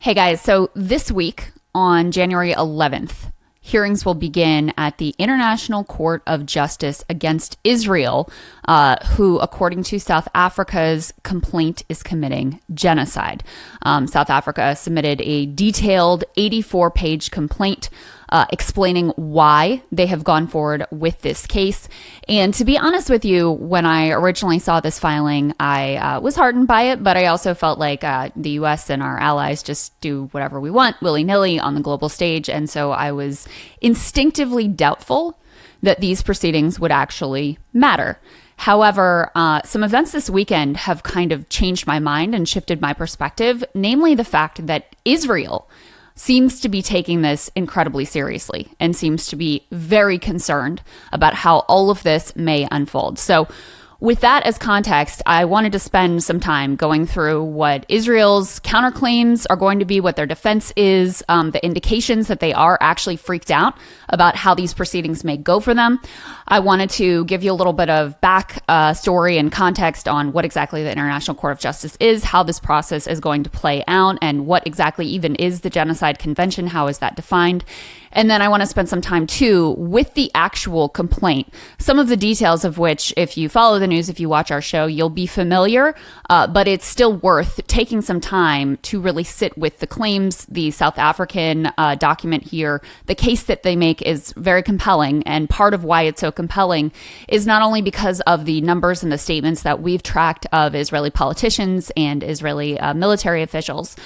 Hey guys, so this week on January 11th, hearings will begin at the International Court of Justice against Israel, who, according to South Africa's complaint, is committing genocide. South Africa submitted a detailed 84-page complaint explaining why they have gone forward with this case. And to be honest with you, when I originally saw this filing, I was heartened by it, but I also felt like the U.S. and our allies just do whatever we want willy-nilly on the global stage. And so I was instinctively doubtful that these proceedings would actually matter. However, some events this weekend have kind of changed my mind and shifted my perspective, namely the fact that Israel seems to be taking this incredibly seriously and seems to be very concerned about how all of this may unfold. So with that as context, I wanted to spend some time going through what Israel's counterclaims are going to be, what their defense is, the indications that they are actually freaked out about how these proceedings may go for them. I wanted to give you a little bit of back story and context on what exactly the International Court of Justice is, how this process is going to play out, and what exactly even is the Genocide Convention, how is that defined. And then I want to spend some time, too, with the actual complaint, some of the details of which, if you follow the news, if you watch our show, you'll be familiar, but it's still worth taking some time to really sit with the claims, the South African document here. The case that they make is very compelling, and part of why it's so compelling is not only because of the numbers and the statements that we've tracked of Israeli politicians and Israeli military officials,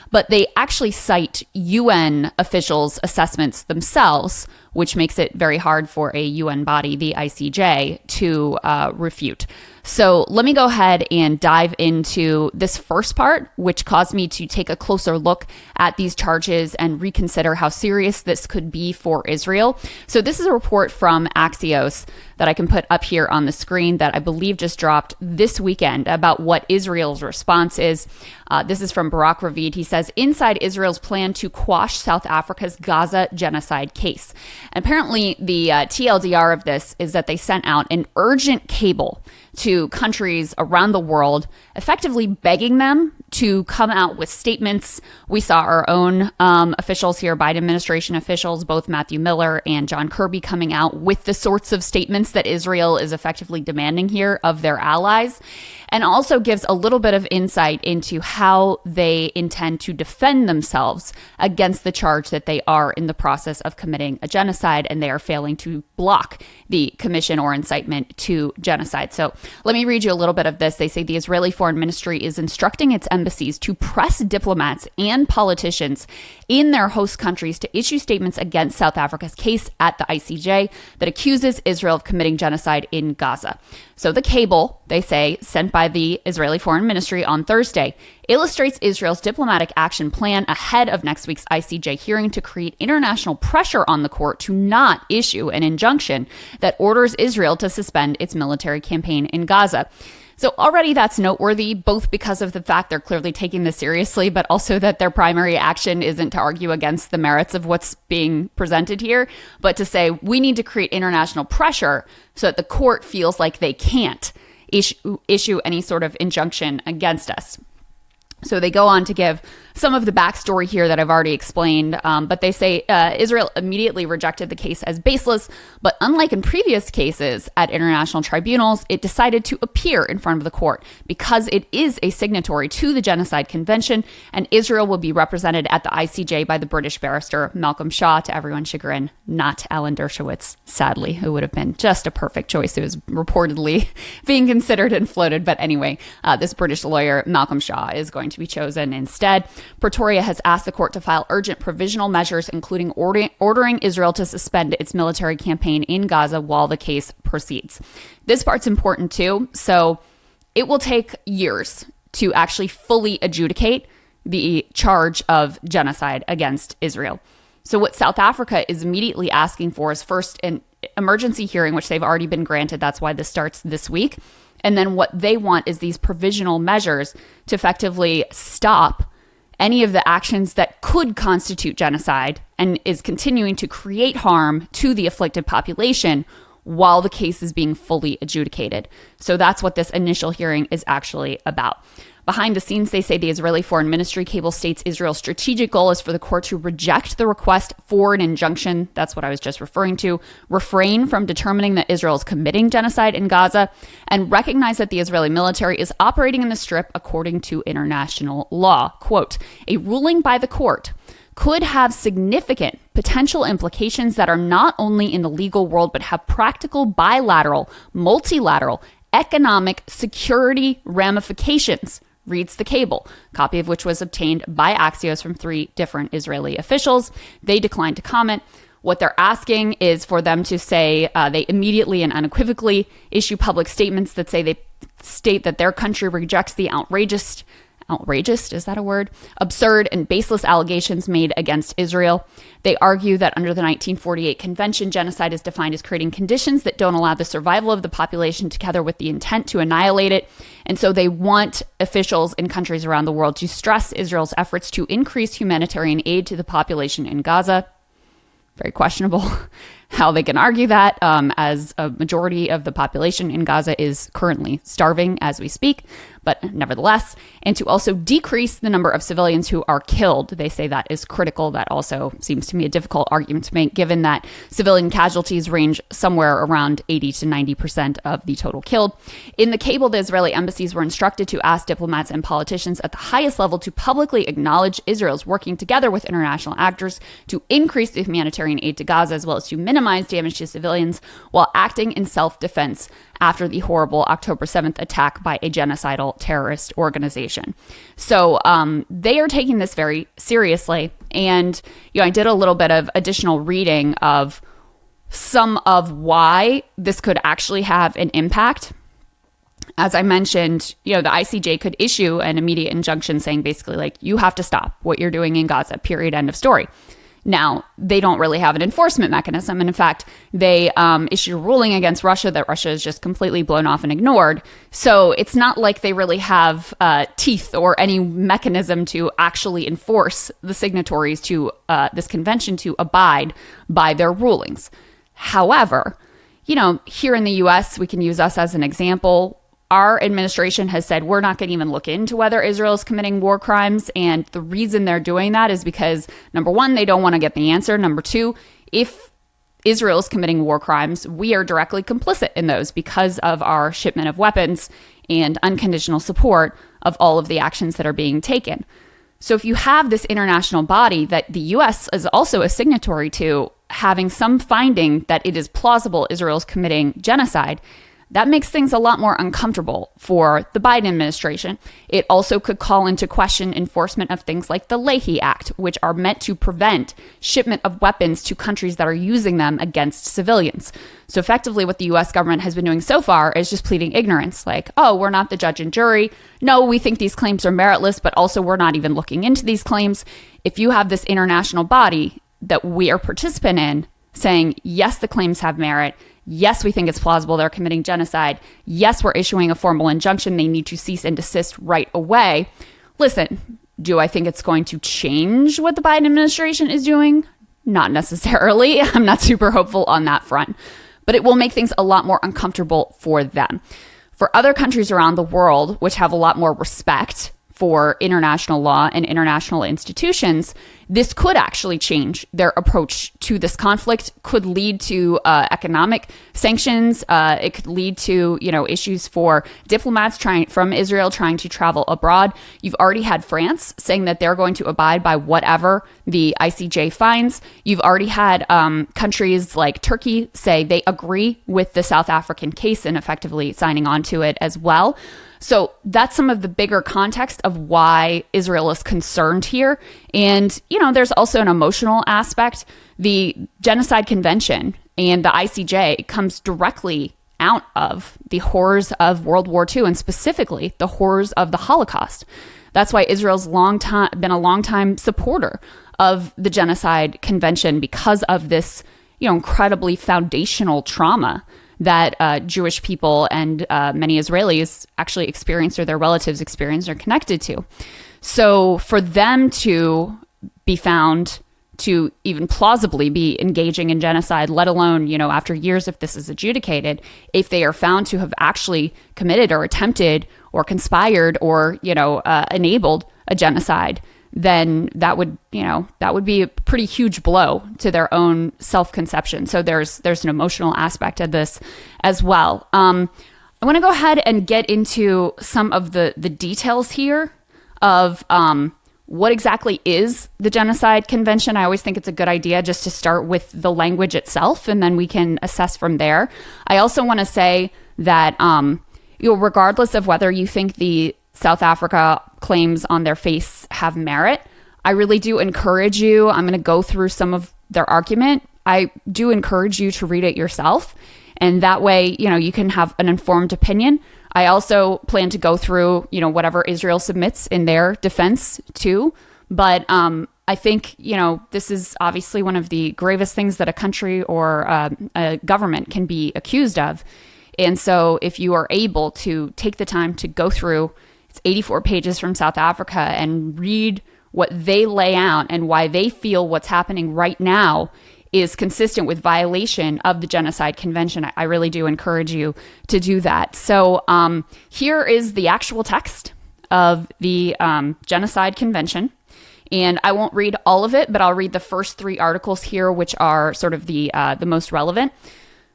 but they actually cite UN officials' assessments themselves, which makes it very hard for a UN body, the ICJ, to refute. So let me go ahead and dive into this first part, which caused me to take a closer look at these charges and reconsider how serious this could be for Israel. So this is a report from Axios that I can put up here on the screen that I believe just dropped this weekend about what Israel's response is. This is from Barak Ravid. He says, inside Israel's plan to quash South Africa's Gaza genocide case. And apparently the TLDR of this is that they sent out an urgent cable to countries around the world, effectively begging them to come out with statements. We saw our own officials here, Biden administration officials, both Matthew Miller and John Kirby, coming out with the sorts of statements that Israel is effectively demanding here of their allies, and also gives a little bit of insight into how they intend to defend themselves against the charge that they are in the process of committing a genocide and they are failing to block the commission or incitement to genocide. So let me read you a little bit of this. They say the Israeli Foreign Ministry is instructing its embassies to press diplomats and politicians in their host countries to issue statements against South Africa's case at the ICJ that accuses Israel of committing genocide in Gaza. So the cable, they say, sent by the Israeli Foreign Ministry on Thursday, illustrates Israel's diplomatic action plan ahead of next week's ICJ hearing to create international pressure on the court to not issue an injunction that orders Israel to suspend its military campaign in Gaza. So already that's noteworthy, both because of the fact they're clearly taking this seriously, but also that their primary action isn't to argue against the merits of what's being presented here, but to say we need to create international pressure so that the court feels like they can't issue any sort of injunction against us. So they go on to give some of the backstory here that I've already explained, but they say Israel immediately rejected the case as baseless, but unlike in previous cases at international tribunals, it decided to appear in front of the court because it is a signatory to the Genocide Convention, and Israel will be represented at the ICJ by the British barrister Malcolm Shaw, to everyone's chagrin, not Alan Dershowitz, sadly, who would have been just a perfect choice. It was reportedly being considered and floated, but anyway, this British lawyer, Malcolm Shaw, is going to be chosen instead. Pretoria has asked the court to file urgent provisional measures, including ordering Israel to suspend its military campaign in Gaza while the case proceeds. This part's important too. So it will take years to actually fully adjudicate the charge of genocide against Israel. So what South Africa is immediately asking for is first an emergency hearing, which they've already been granted. That's why this starts this week. And then what they want is these provisional measures to effectively stop any of the actions that could constitute genocide and is continuing to create harm to the afflicted population while the case is being fully adjudicated. So that's what this initial hearing is actually about. Behind the scenes, they say the Israeli Foreign Ministry cable states Israel's strategic goal is for the court to reject the request for an injunction. That's what I was just referring to. Refrain from determining that Israel is committing genocide in Gaza, and recognize that the Israeli military is operating in the Strip according to international law. Quote, a ruling by the court could have significant potential implications that are not only in the legal world, but have practical bilateral, multilateral, economic security ramifications, reads the cable, copy of which was obtained by Axios from 3 different Israeli officials. They declined to comment. What they're asking is for them to say they immediately and unequivocally issue public statements that say they state that their country rejects the outrageous, is that a word? Absurd and baseless allegations made against Israel. They argue that under the 1948 Convention, genocide is defined as creating conditions that don't allow the survival of the population together with the intent to annihilate it. And so they want officials in countries around the world to stress Israel's efforts to increase humanitarian aid to the population in Gaza. Very questionable how they can argue that, as a majority of the population in Gaza is currently starving as we speak, but nevertheless, and to also decrease the number of civilians who are killed. They say that is critical. That also seems to me a difficult argument to make, given that civilian casualties range somewhere around 80 to 90% of the total killed. In the cable, the Israeli embassies were instructed to ask diplomats and politicians at the highest level to publicly acknowledge Israel's working together with international actors to increase the humanitarian aid to Gaza, as well as to minimize damage to civilians while acting in self-defense after the horrible October 7th attack by a genocidal terrorist organization. So they are taking this very seriously. And, I did a little bit of additional reading of some of why this could actually have an impact. As I mentioned, the ICJ could issue an immediate injunction saying basically like, you have to stop what you're doing in Gaza, period, end of story. Now, they don't really have an enforcement mechanism. And in fact, they issued a ruling against Russia that Russia is just completely blown off and ignored. So it's not like they really have teeth or any mechanism to actually enforce the signatories to this convention to abide by their rulings. However, here in the U.S., we can use us as an example. Our administration has said we're not going to even look into whether Israel is committing war crimes. And the reason they're doing that is because, number one, they don't want to get the answer. Number two, if Israel is committing war crimes, we are directly complicit in those because of our shipment of weapons and unconditional support of all of the actions that are being taken. So if you have this international body that the U.S. is also a signatory to, having some finding that it is plausible Israel is committing genocide, that makes things a lot more uncomfortable for the Biden administration. It also could call into question enforcement of things like the Leahy Act, which are meant to prevent shipment of weapons to countries that are using them against civilians. So effectively, what the U.S. government has been doing so far is just pleading ignorance, like, oh, we're not the judge and jury. No, we think these claims are meritless, but also we're not even looking into these claims. If you have this international body that we are participant in saying, yes, the claims have merit, yes, we think it's plausible they're committing genocide, yes, we're issuing a formal injunction, they need to cease and desist right away. Listen, do I think it's going to change what the Biden administration is doing? Not necessarily. I'm not super hopeful on that front, but it will make things a lot more uncomfortable for them. For other countries around the world, which have a lot more respect for international law and international institutions, this could actually change their approach to this conflict, could lead to economic sanctions. It could lead to, issues for diplomats from Israel trying to travel abroad. You've already had France saying that they're going to abide by whatever the ICJ finds. You've already had countries like Turkey say they agree with the South African case and effectively signing on to it as well. So that's some of the bigger context of why Israel is concerned here. And, there's also an emotional aspect. The Genocide Convention and the ICJ comes directly out of the horrors of World War II and specifically the horrors of the Holocaust. That's why Israel's been a long-time supporter of the Genocide Convention because of this, incredibly foundational trauma that Jewish people and many Israelis actually experienced or their relatives experienced or connected to. So for them to be found to even plausibly be engaging in genocide, let alone, after years, if this is adjudicated, if they are found to have actually committed or attempted or conspired or, enabled a genocide, then that would be a pretty huge blow to their own self-conception. So there's an emotional aspect of this as well. I want to go ahead and get into some of the details here of what exactly is the Genocide Convention. I always think it's a good idea just to start with the language itself, and then we can assess from there. I also want to say that regardless of whether you think the South Africa claims on their face have merit, I really do encourage you. I'm going to go through some of their argument. I do encourage you to read it yourself. And that way, you can have an informed opinion. I also plan to go through, whatever Israel submits in their defense too. But I think, this is obviously one of the gravest things that a country or a government can be accused of. And so if you are able to take the time to go through, it's 84 pages from South Africa, and read what they lay out and why they feel what's happening right now is consistent with violation of the Genocide Convention, I really do encourage you to do that. So here is the actual text of the Genocide Convention. And I won't read all of it, but I'll read the first 3 articles here, which are sort of the most relevant.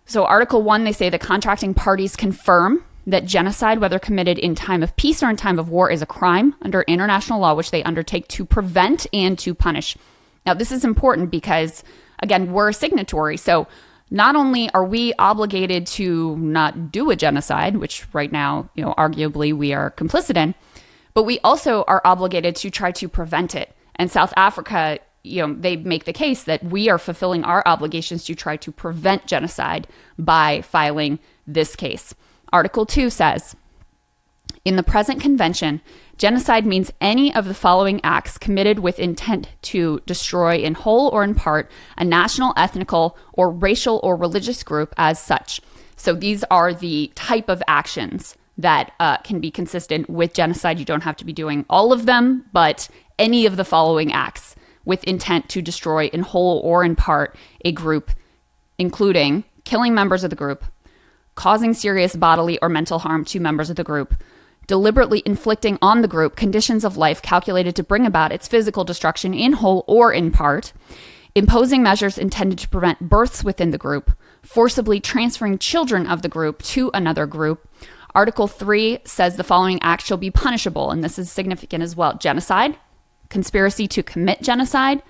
So Article 1, they say the contracting parties confirm that genocide, whether committed in time of peace or in time of war, is a crime under international law, which they undertake to prevent and to punish. Now, this is important because, again, we're a signatory. So not only are we obligated to not do a genocide, which right now, arguably we are complicit in, but we also are obligated to try to prevent it. And South Africa, they make the case that we are fulfilling our obligations to try to prevent genocide by filing this case. Article 2 says, in the present convention, genocide means any of the following acts committed with intent to destroy in whole or in part a national, ethnical, or racial or religious group as such. So these are the type of actions that can be consistent with genocide. You don't have to be doing all of them, but any of the following acts with intent to destroy in whole or in part a group, including killing members of the group, causing serious bodily or mental harm to members of the group, deliberately inflicting on the group conditions of life calculated to bring about its physical destruction in whole or in part, imposing measures intended to prevent births within the group, forcibly transferring children of the group to another group. Article 3 says the following acts shall be punishable, and this is significant as well: genocide, conspiracy to commit genocide,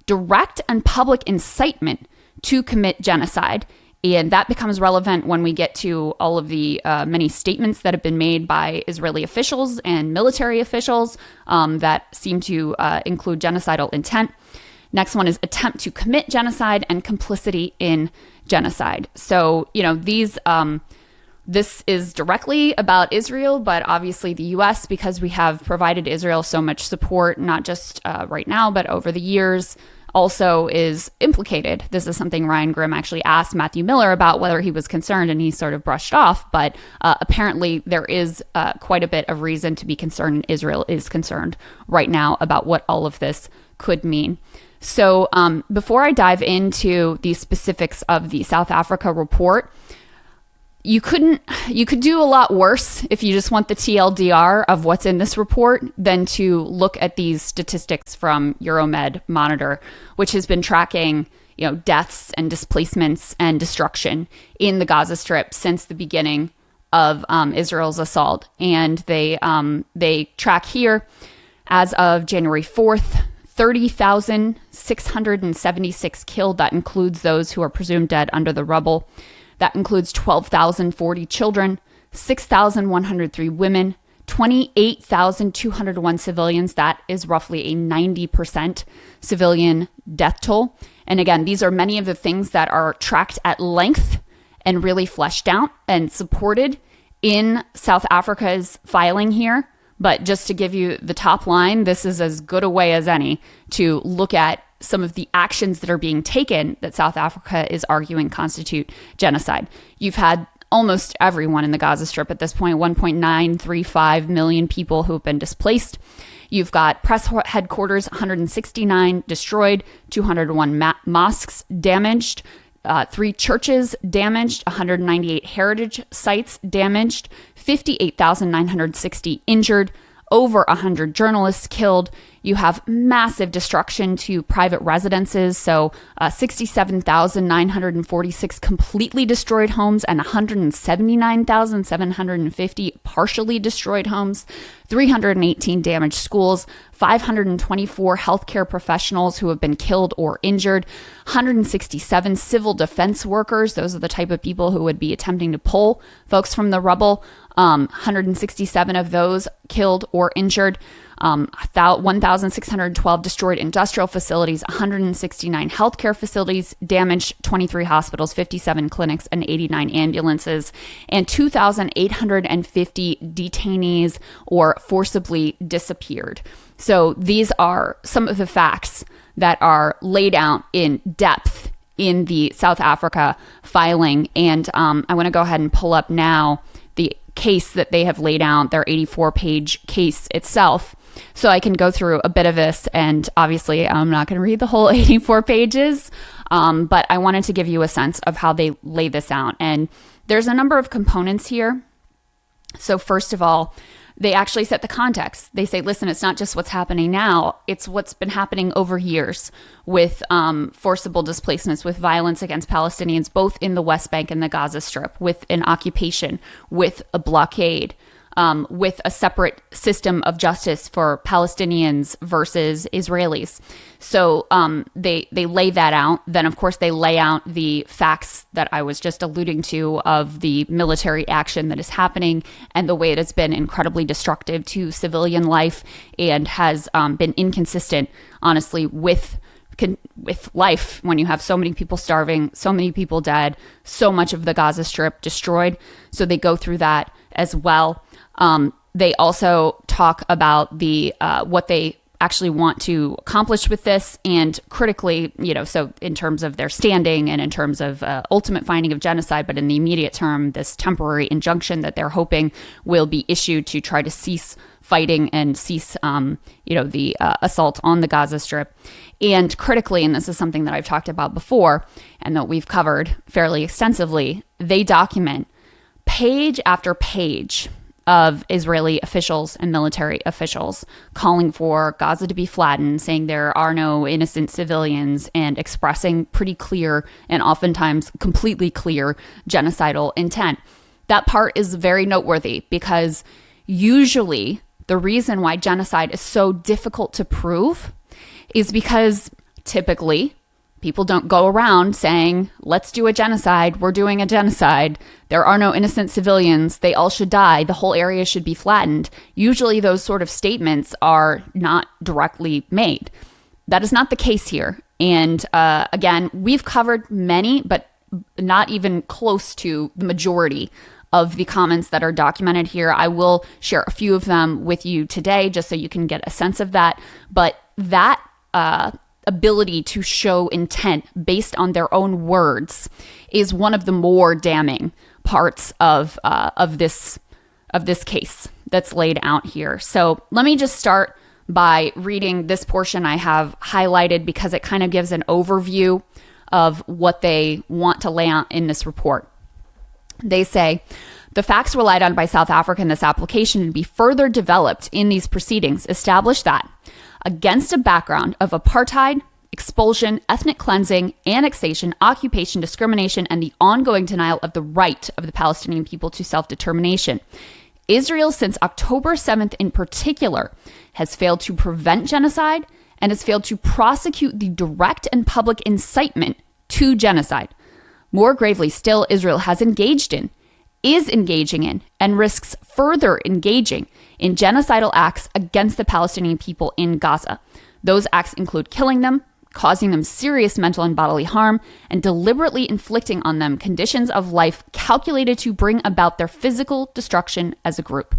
direct and public incitement to commit genocide. And that becomes relevant when we get to all of the many statements that have been made by Israeli officials and military officials that seem to include genocidal intent. Next one is attempt to commit genocide and complicity in genocide. So, this is directly about Israel, but obviously the U.S., because we have provided Israel so much support, not just right now, but over the years, also is implicated. This is something Ryan Grimm actually asked Matthew Miller about, whether he was concerned, and he sort of brushed off. But apparently there is quite a bit of reason to be concerned, and Israel is concerned right now about what all of this could mean. So before I dive into the specifics of the South Africa report, you could do a lot worse if you just want the TLDR of what's in this report than to look at these statistics from Euromed Monitor, which has been tracking, deaths and displacements and destruction in the Gaza Strip since the beginning of Israel's assault. And they track here, as of January 4th, 30,676 killed. That includes those who are presumed dead under the rubble. That includes 12,040 children, 6,103 women, 28,201 civilians. That is roughly a 90% civilian death toll. And again, these are many of the things that are tracked at length and really fleshed out and supported in South Africa's filing here. But just to give you the top line, this is as good a way as any to look at some of the actions that are being taken that South Africa is arguing constitute genocide. You've had almost everyone in the Gaza Strip at this point, 1.935 million people who have been displaced. You've got press headquarters, 169 destroyed, 201 mosques damaged, 3 churches damaged, 198 heritage sites damaged, 58,960 injured, over 100 journalists killed. You have massive destruction to private residences, so 67,946 completely destroyed homes and 179,750 partially destroyed homes, 318 damaged schools, 524 healthcare professionals who have been killed or injured, 167 civil defense workers, those are the type of people who would be attempting to pull folks from the rubble, 167 of those killed or injured, 1,612 destroyed industrial facilities, 169 healthcare facilities damaged, 23 hospitals, 57 clinics, and 89 ambulances, and 2,850 detainees or forcibly disappeared. So these are some of the facts that are laid out in depth in the South Africa filing. And I want to go ahead and pull up now the case that they have laid out, their 84-page case itself. So I can go through a bit of this, and obviously I'm not going to read the whole 84 pages, but I wanted to give you a sense of how they lay this out. And there's a number of components here. So first of all, they actually set the context. They say, listen, it's not just what's happening now, it's what's been happening over years with forcible displacements, with violence against Palestinians, both in the West Bank and the Gaza Strip, with an occupation, with a blockade, with a separate system of justice for Palestinians versus Israelis. So they lay that out. Then, of course, they lay out the facts that I was just alluding to of the military action that is happening and the way it has been incredibly destructive to civilian life and has been inconsistent, honestly, with life when you have so many people starving, so many people dead, so much of the Gaza Strip destroyed. So they go through that as well. They also talk about the what they actually want to accomplish with this, and critically, so in terms of their standing and in terms of ultimate finding of genocide, but in the immediate term, this temporary injunction that they're hoping will be issued to try to cease fighting and cease, the assault on the Gaza Strip. And critically, and this is something that I've talked about before and that we've covered fairly extensively, they document page after page of Israeli officials and military officials calling for Gaza to be flattened, saying there are no innocent civilians, and expressing pretty clear and oftentimes completely clear genocidal intent. That part is very noteworthy because usually the reason why genocide is so difficult to prove is because typically people don't go around saying, let's do a genocide. We're doing a genocide. There are no innocent civilians. They all should die. The whole area should be flattened. Usually those sort of statements are not directly made. That is not the case here. And again, we've covered many, but not even close to the majority of the comments that are documented here. I will share a few of them with you today just so you can get a sense of that. But that ability to show intent based on their own words is one of the more damning parts of this case that's laid out here. So let me just start by reading this portion I have highlighted because it kind of gives an overview of what they want to lay out in this report. They say, the facts relied on by South Africa in this application to be further developed in these proceedings establish that against a background of apartheid, expulsion, ethnic cleansing, annexation, occupation, discrimination, and the ongoing denial of the right of the Palestinian people to self-determination, Israel, since October 7th in particular, has failed to prevent genocide and has failed to prosecute the direct and public incitement to genocide. More gravely still, Israel has engaged in, is engaging in, and risks further engaging in genocidal acts against the Palestinian people in Gaza. Those acts include killing them, causing them serious mental and bodily harm, and deliberately inflicting on them conditions of life calculated to bring about their physical destruction as a group.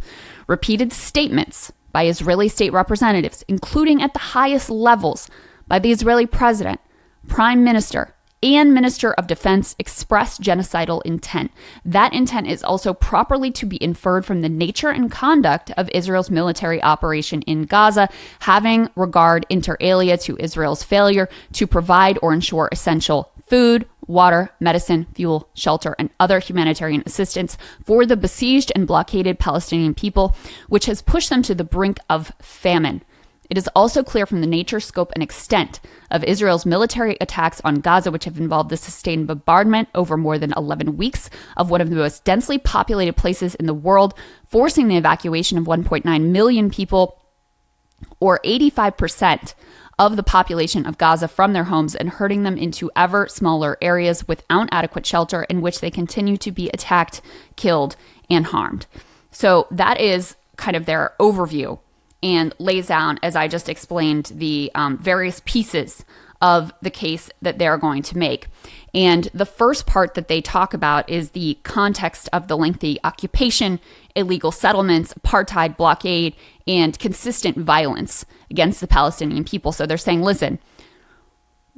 Repeated statements by Israeli state representatives, including at the highest levels by the Israeli president, prime minister, and Minister of Defense, express genocidal intent. That intent is also properly to be inferred from the nature and conduct of Israel's military operation in Gaza, having regard inter alia to Israel's failure to provide or ensure essential food, water, medicine, fuel, shelter, and other humanitarian assistance for the besieged and blockaded Palestinian people, which has pushed them to the brink of famine. It is also clear from the nature, scope, and extent of Israel's military attacks on Gaza, which have involved the sustained bombardment over more than 11 weeks of one of the most densely populated places in the world, forcing the evacuation of 1.9 million people, or 85% of the population of Gaza, from their homes and herding them into ever smaller areas without adequate shelter, in which they continue to be attacked, killed, and harmed. So that is kind of their overview, and lays down, as I just explained, the various pieces of the case that they're going to make. And the first part that they talk about is the context of the lengthy occupation, illegal settlements, apartheid, blockade, and consistent violence against the Palestinian people. So they're saying, listen,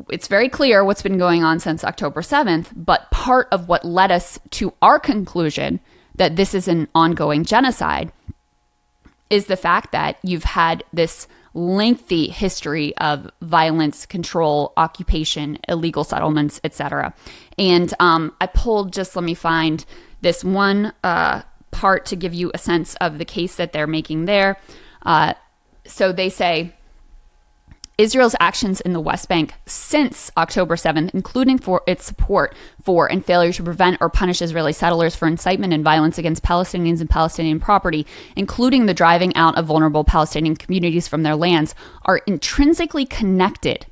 it's very clear what's been going on since October 7th, but part of what led us to our conclusion that this is an ongoing genocide is the fact that you've had this lengthy history of violence, control, occupation, illegal settlements, etc. And I pulled, just let me find this one part to give you a sense of the case that they're making there. So they say, Israel's actions in the West Bank since October 7th, including for its support for and failure to prevent or punish Israeli settlers for incitement and violence against Palestinians and Palestinian property, including the driving out of vulnerable Palestinian communities from their lands, are intrinsically connected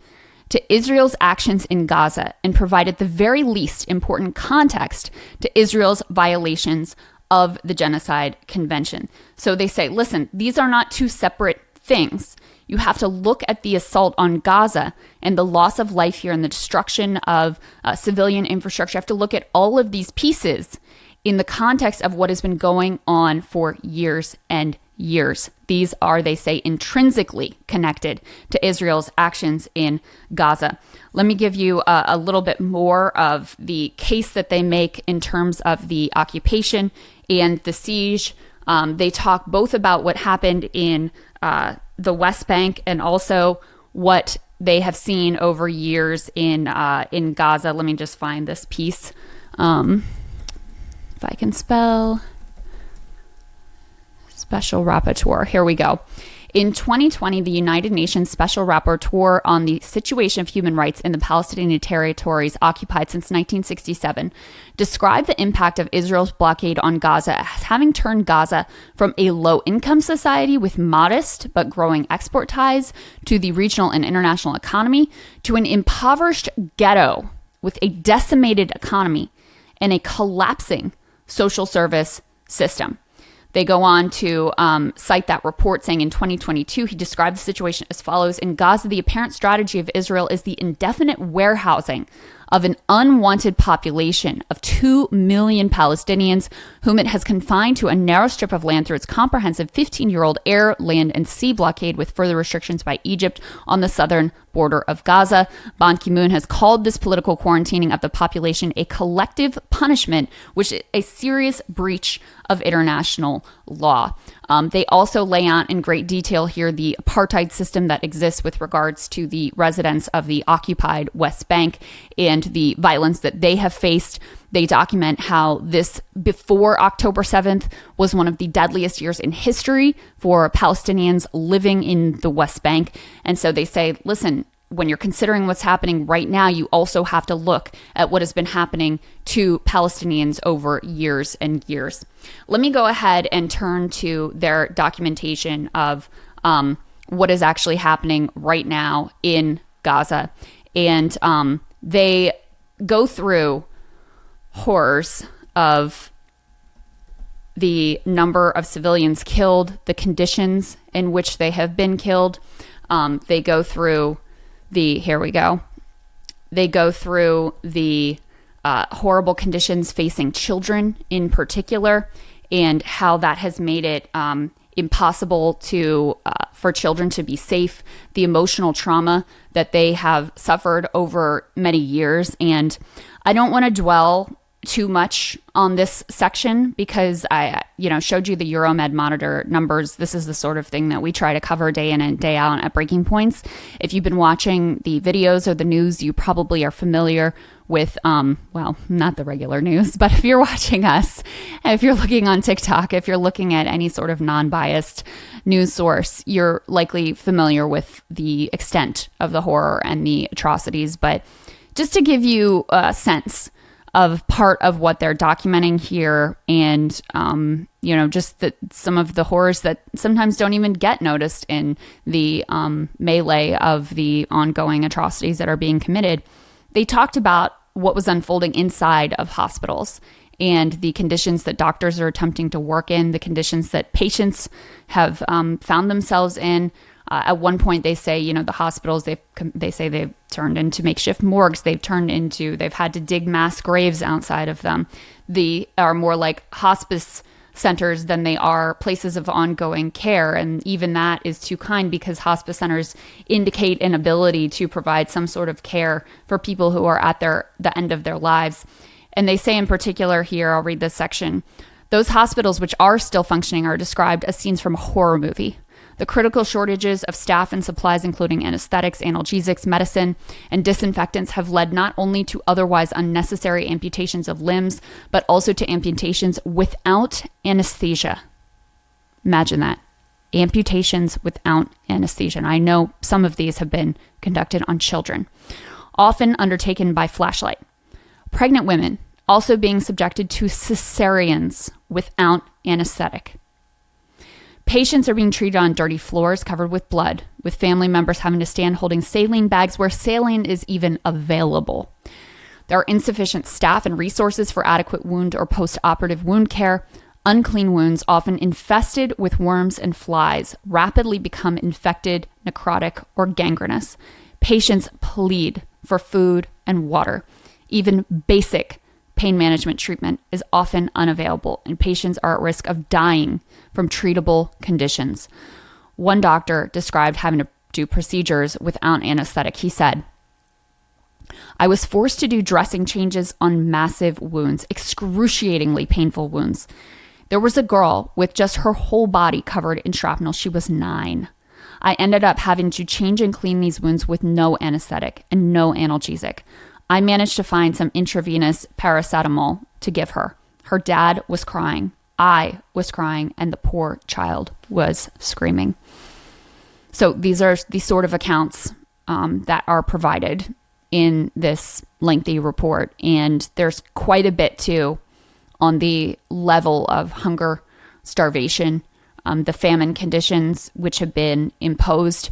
to Israel's actions in Gaza and provide at the very least important context to Israel's violations of the Genocide Convention. So they say, listen, these are not two separate things. You have to look at the assault on Gaza and the loss of life here and the destruction of civilian infrastructure. You have to look at all of these pieces in the context of what has been going on for years and years. These are, they say, intrinsically connected to Israel's actions in Gaza. Let me give you a little bit more of the case that they make in terms of the occupation and the siege. They talk both about what happened in the West Bank and also what they have seen over years in Gaza. Let me just find this piece. If I can spell Special Rapporteur. Here we go. In 2020, the United Nations Special Rapporteur on the situation of human rights in the Palestinian territories occupied since 1967 described the impact of Israel's blockade on Gaza as having turned Gaza from a low-income society with modest but growing export ties to the regional and international economy to an impoverished ghetto with a decimated economy and a collapsing social service system. They go on to cite that report, saying in 2022, he described the situation as follows. In Gaza, the apparent strategy of Israel is the indefinite warehousing of an unwanted population of 2 million Palestinians, whom it has confined to a narrow strip of land through its comprehensive 15-year-old air, land, and sea blockade, with further restrictions by Egypt on the southern border of Gaza. Ban Ki-moon has called this political quarantining of the population a collective punishment, which is a serious breach of international law. They also lay out in great detail here the apartheid system that exists with regards to the residents of the occupied West Bank and the violence that they have faced. They document how this, before October 7th, was one of the deadliest years in history for Palestinians living in the West Bank. And so they say, listen, when you're considering what's happening right now, you also have to look at what has been happening to Palestinians over years and years. Let me go ahead and turn to their documentation of what is actually happening right now in Gaza. And they go through horrors of the number of civilians killed, the conditions in which they have been killed. They go through They go through the horrible conditions facing children in particular, and how that has made it impossible for children to be safe, the emotional trauma that they have suffered over many years. And I don't want to dwell too much on this section because I showed you the Euromed Monitor numbers. This is the sort of thing that we try to cover day in and day out at Breaking Points. If you've been watching the videos or the news, you probably are familiar with, well, not the regular news, but if you're watching us, if you're looking on TikTok, if you're looking at any sort of non-biased news source, you're likely familiar with the extent of the horror and the atrocities. But just to give you a sense of part of what they're documenting here, and just some of the horrors that sometimes don't even get noticed in the melee of the ongoing atrocities that are being committed. They talked about what was unfolding inside of hospitals and the conditions that doctors are attempting to work in, the conditions that patients have found themselves in. At one point, they say, the hospitals, they say they've turned into makeshift morgues. They've had to dig mass graves outside of them. They are more like hospice centers than they are places of ongoing care. And even that is too kind, because hospice centers indicate an ability to provide some sort of care for people who are at the end of their lives. And they say in particular here, I'll read this section, those hospitals which are still functioning are described as scenes from a horror movie. The critical shortages of staff and supplies, including anesthetics, analgesics, medicine, and disinfectants, have led not only to otherwise unnecessary amputations of limbs, but also to amputations without anesthesia. Imagine that. Amputations without anesthesia. And I know some of these have been conducted on children, often undertaken by flashlight. Pregnant women also being subjected to cesareans without anesthetic. Patients are being treated on dirty floors covered with blood, with family members having to stand holding saline bags where saline is even available. There are insufficient staff and resources for adequate wound or post-operative wound care. Unclean wounds, often infested with worms and flies, rapidly become infected, necrotic, or gangrenous. Patients plead for food and water. Even basic pain management treatment is often unavailable, and patients are at risk of dying from treatable conditions. One doctor described having to do procedures without anesthetic. He said, I was forced to do dressing changes on massive wounds, excruciatingly painful wounds. There was a girl with just her whole body covered in shrapnel. She was 9. I ended up having to change and clean these wounds with no anesthetic and no analgesic. I managed to find some intravenous paracetamol to give her. Her dad was crying. I was crying, and the poor child was screaming. So these are the sort of accounts that are provided in this lengthy report. And there's quite a bit, too, on the level of hunger, starvation, the famine conditions which have been imposed.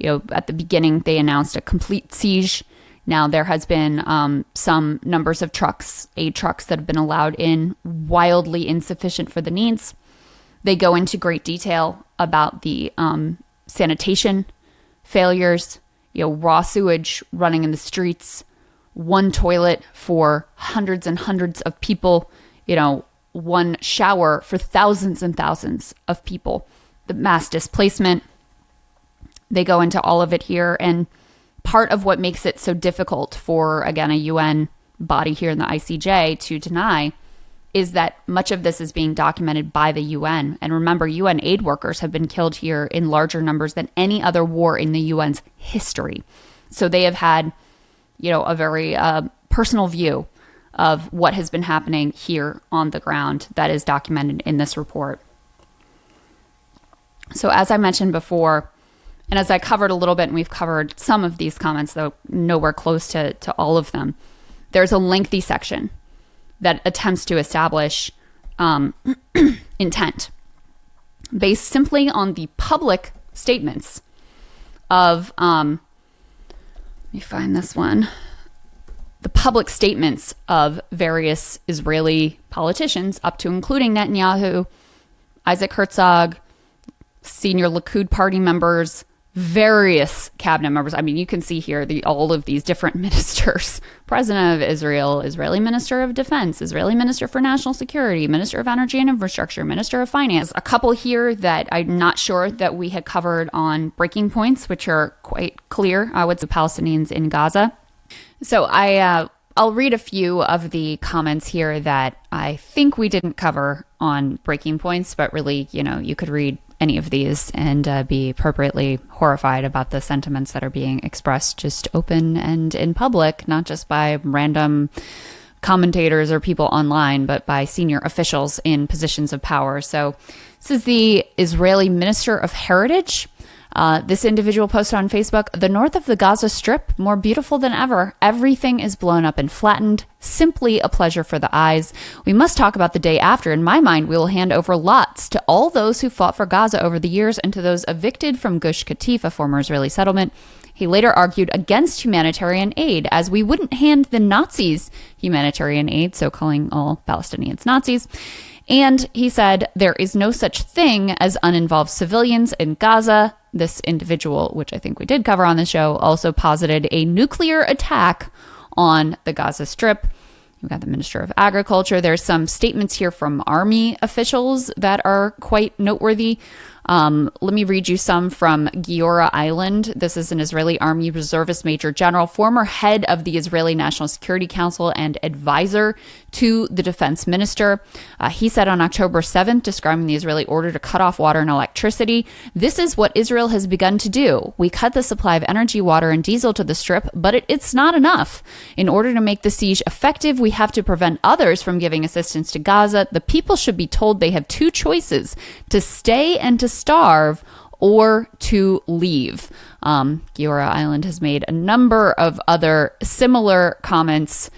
At the beginning, they announced a complete siege. Now, there has been some numbers of aid trucks that have been allowed in, wildly insufficient for the needs. They go into great detail about the sanitation failures, raw sewage running in the streets, one toilet for hundreds and hundreds of people, one shower for thousands and thousands of people, the mass displacement. They go into all of it here. And part of what makes it so difficult for, again, a UN body here in the ICJ to deny is that much of this is being documented by the UN. And remember, UN aid workers have been killed here in larger numbers than any other war in the UN's history. So they have had, a very personal view of what has been happening here on the ground that is documented in this report. So as I mentioned before, and as I covered a little bit, and we've covered some of these comments, though nowhere close to all of them, there's a lengthy section that attempts to establish intent based simply on the public statements of, let me find this one, the public statements of various Israeli politicians, up to including Netanyahu, Isaac Herzog, senior Likud party members, various cabinet members. I mean, you can see here all of these different ministers: President of Israel, Israeli Minister of Defense, Israeli Minister for National Security, Minister of Energy and Infrastructure, Minister of Finance. A couple here that I'm not sure that we had covered on Breaking Points, which are quite clear with the Palestinians in Gaza. So I'll read a few of the comments here that I think we didn't cover on Breaking Points, but really, you could read any of these and be appropriately horrified about the sentiments that are being expressed just open and in public, not just by random commentators or people online, but by senior officials in positions of power. So this is the Israeli Minister of Heritage. This individual posted on Facebook, "The north of the Gaza Strip, more beautiful than ever. Everything is blown up and flattened. Simply a pleasure for the eyes. We must talk about the day after. In my mind, we will hand over lots to all those who fought for Gaza over the years and to those evicted from Gush Katif, a former Israeli settlement." He later argued against humanitarian aid, as we wouldn't hand the Nazis humanitarian aid, so calling all Palestinians Nazis. And he said, "There is no such thing as uninvolved civilians in Gaza." This individual, which I think we did cover on the show, also posited a nuclear attack on the Gaza Strip. We've got the Minister of Agriculture. There's some statements here from army officials that are quite noteworthy. Let me read you some from Giora Island. This is an Israeli Army reservist major general, former head of the Israeli National Security Council and advisor to the defense minister. He said on October 7th, describing the Israeli order to cut off water and electricity, "This is what Israel has begun to do. We cut the supply of energy, water, and diesel to the Strip, but it's not enough. In order to make the siege effective, we have to prevent others from giving assistance to Gaza. The people should be told they have two choices: to stay and to starve, or to leave." Giora Island has made a number of other similar comments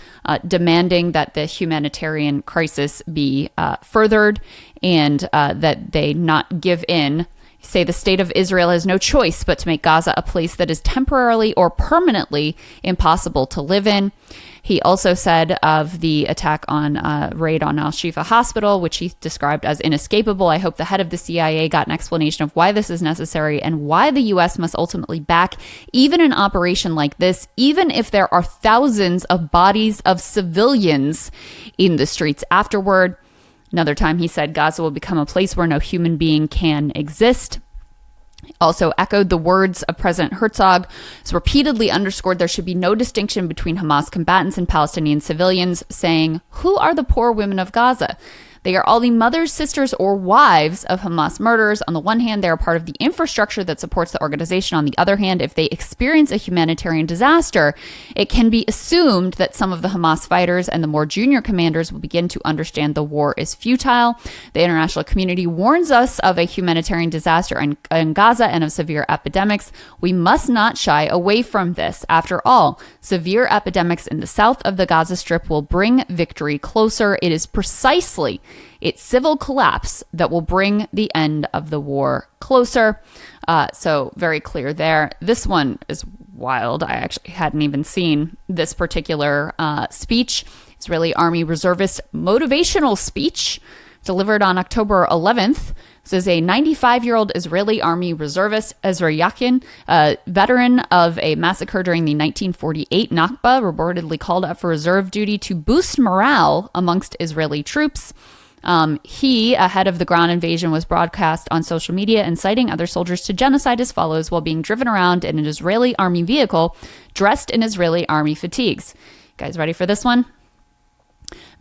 demanding that the humanitarian crisis be furthered and that they not give in. Say the state of Israel has no choice but to make Gaza a place that is temporarily or permanently impossible to live in. He also said of the attack on raid on Al-Shifa Hospital, which he described as inescapable, "I hope the head of the CIA got an explanation of why this is necessary and why the U.S. must ultimately back even an operation like this, even if there are thousands of bodies of civilians in the streets afterward." Another time he said Gaza will become a place where no human being can exist. Also echoed the words of President Herzog, has repeatedly underscored there should be no distinction between Hamas combatants and Palestinian civilians, saying, "Who are the poor women of Gaza? They are all the mothers, sisters, or wives of Hamas murderers. On the one hand, they are part of the infrastructure that supports the organization. On the other hand, if they experience a humanitarian disaster, it can be assumed that some of the Hamas fighters and the more junior commanders will begin to understand the war is futile. The international community warns us of a humanitarian disaster in Gaza and of severe epidemics. We must not shy away from this. After all, severe epidemics in the south of the Gaza Strip will bring victory closer. It is precisely its civil collapse that will bring the end of the war closer." So very clear there. This one is wild. I actually hadn't even seen this particular speech. Israeli Army reservist motivational speech delivered on October 11th. This is a 95-year-old Israeli Army reservist, Ezra Yakin, a veteran of a massacre during the 1948 Nakba, reportedly called up for reserve duty to boost morale amongst Israeli troops. He, ahead of the ground invasion, was broadcast on social media, inciting other soldiers to genocide as follows while being driven around in an Israeli army vehicle dressed in Israeli army fatigues. You guys ready for this one?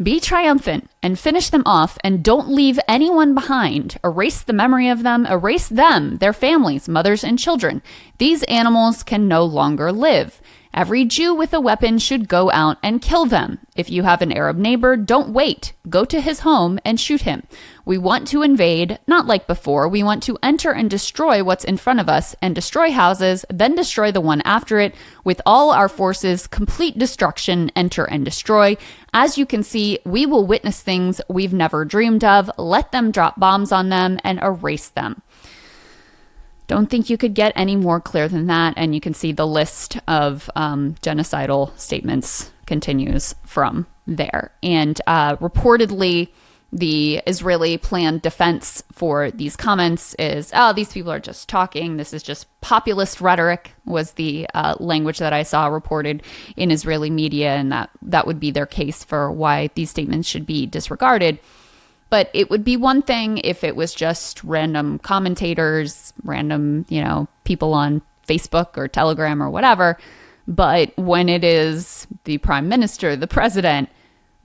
"Be triumphant and finish them off, and don't leave anyone behind. Erase the memory of them, erase them, their families, mothers, and children. These animals can no longer live. Every Jew with a weapon should go out and kill them. If you have an Arab neighbor, don't wait. Go to his home and shoot him. We want to invade, not like before. We want to enter and destroy what's in front of us and destroy houses, then destroy the one after it. With all our forces, complete destruction, enter and destroy. As you can see, we will witness things we've never dreamed of. Let them drop bombs on them and erase them." Don't think you could get any more clear than that. And you can see the list of genocidal statements continues from there. And reportedly, the Israeli planned defense for these comments is, "Oh, these people are just talking. This is just populist rhetoric," was the language that I saw reported in Israeli media. And that would be their case for why these statements should be disregarded. But it would be one thing if it was just random commentators, random, people on Facebook or Telegram or whatever. But when it is the prime minister, the president,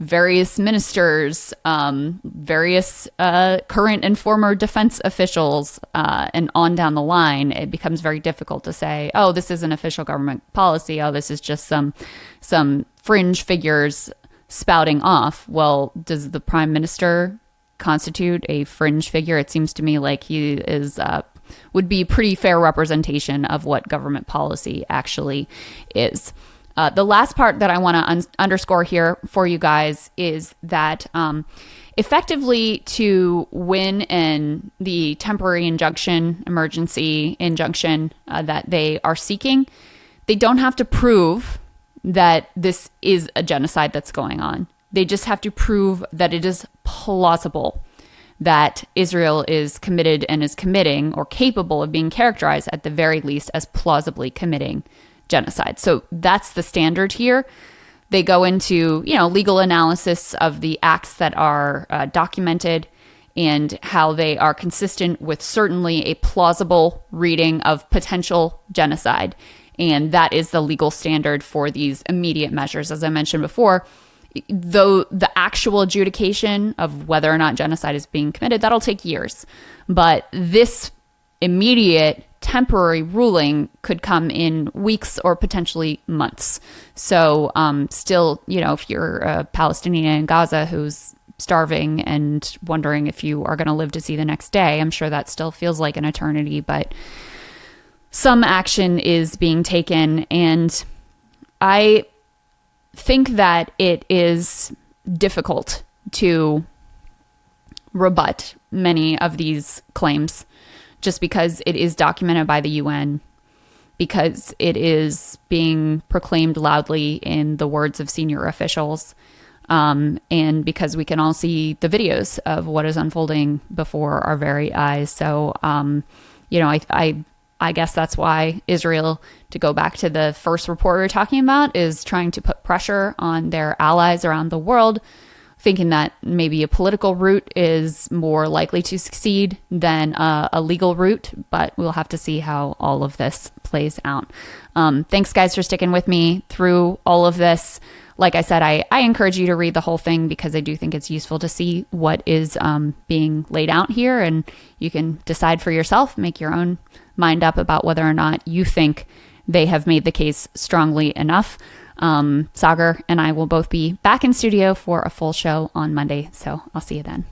various ministers, various current and former defense officials, and on down the line, it becomes very difficult to say, oh, this is an official government policy. Oh, this is just some fringe figures spouting off. Well, does the prime minister constitute a fringe figure? It seems to me like he is would be pretty fair representation of what government policy actually is. The last part that I want to underscore here for you guys is that effectively to win in the temporary injunction, emergency injunction that they are seeking, they don't have to prove that this is a genocide that's going on. They just have to prove that it is plausible that Israel is committed and is committing, or capable of being characterized at the very least as plausibly committing genocide. So that's the standard here. They go into, legal analysis of the acts that are documented and how they are consistent with certainly a plausible reading of potential genocide. And that is the legal standard for these immediate measures. As I mentioned before, though the actual adjudication of whether or not genocide is being committed, that'll take years. But this immediate temporary ruling could come in weeks or potentially months. So still, if you're a Palestinian in Gaza who's starving and wondering if you are going to live to see the next day, I'm sure that still feels like an eternity, but some action is being taken. And I think that it is difficult to rebut many of these claims, just because it is documented by the UN, because it is being proclaimed loudly in the words of senior officials, and because we can all see the videos of what is unfolding before our very eyes. So, I guess that's why Israel, to go back to the first report we were talking about, is trying to put pressure on their allies around the world, thinking that maybe a political route is more likely to succeed than a legal route, but we'll have to see how all of this plays out. Thanks, guys, for sticking with me through all of this. Like I said, I encourage you to read the whole thing because I do think it's useful to see what is being laid out here, and you can decide for yourself, make your own mind up about whether or not you think they have made the case strongly enough. Sagar and I will both be back in studio for a full show on Monday, so I'll see you then.